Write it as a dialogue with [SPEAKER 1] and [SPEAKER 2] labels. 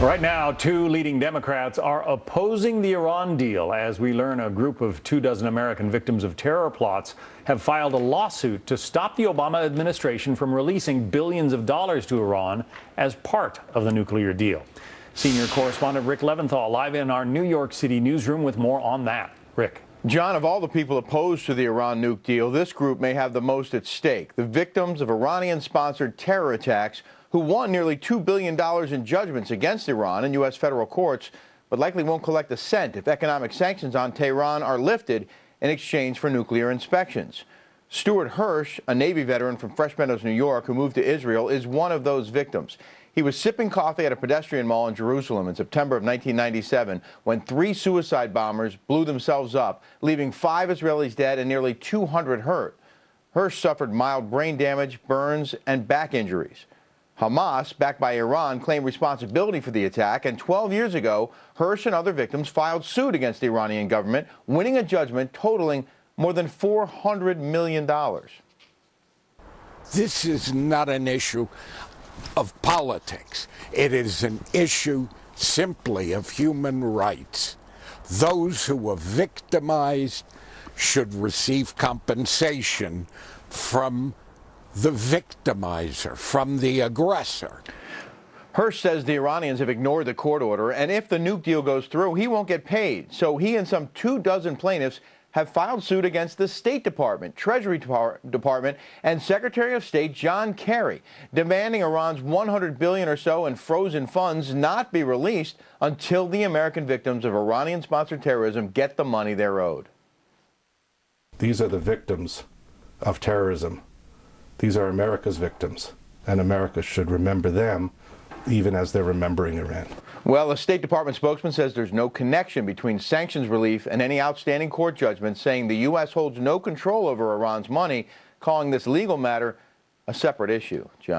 [SPEAKER 1] Right now, two leading Democrats are opposing the Iran deal. As we learn, a group of 24 American victims of terror plots have filed a lawsuit to stop the Obama administration from releasing billions of dollars to Iran as part of the nuclear deal. Senior correspondent Rick Leventhal live in our New York City newsroom with more on that. Rick.
[SPEAKER 2] John, of all the people opposed to the Iran nuke deal, this group may have the most at stake. The victims of Iranian-sponsored terror attacks who won nearly $2 billion in judgments against Iran in U.S. federal courts, but likely won't collect a cent if economic sanctions on Tehran are lifted in exchange for nuclear inspections. Stuart Hirsch, a Navy veteran from Fresh Meadows, New York, who moved to Israel, is one of those victims. He was sipping coffee at a pedestrian mall in Jerusalem in September of 1997 when 3 suicide bombers blew themselves up, leaving 5 Israelis dead and nearly 200 hurt. Hirsch suffered mild brain damage, burns, and back injuries. Hamas, backed by Iran, claimed responsibility for the attack, and 12 years ago, Hirsch and other victims filed suit against the Iranian government, winning a judgment totaling more than $400 million.
[SPEAKER 3] This is not an issue of politics. It is an issue simply of human rights. Those who were victimized should receive compensation from the victimizer, from the aggressor.
[SPEAKER 2] Hirsch says the Iranians have ignored the court order, and if the nuke deal goes through, he won't get paid. So he and some 24 plaintiffs have filed suit against the State Department, Treasury Department, and Secretary of State John Kerry, demanding Iran's $100 billion or so in frozen funds not be released until the American victims of Iranian-sponsored terrorism get the money they're owed.
[SPEAKER 4] These are the victims of terrorism. These are America's victims, and America should remember them even as they're remembering Iran.
[SPEAKER 2] Well, a State Department spokesman says there's no connection between sanctions relief and any outstanding court judgments, saying the U.S. holds no control over Iran's money, calling this legal matter a separate issue. John.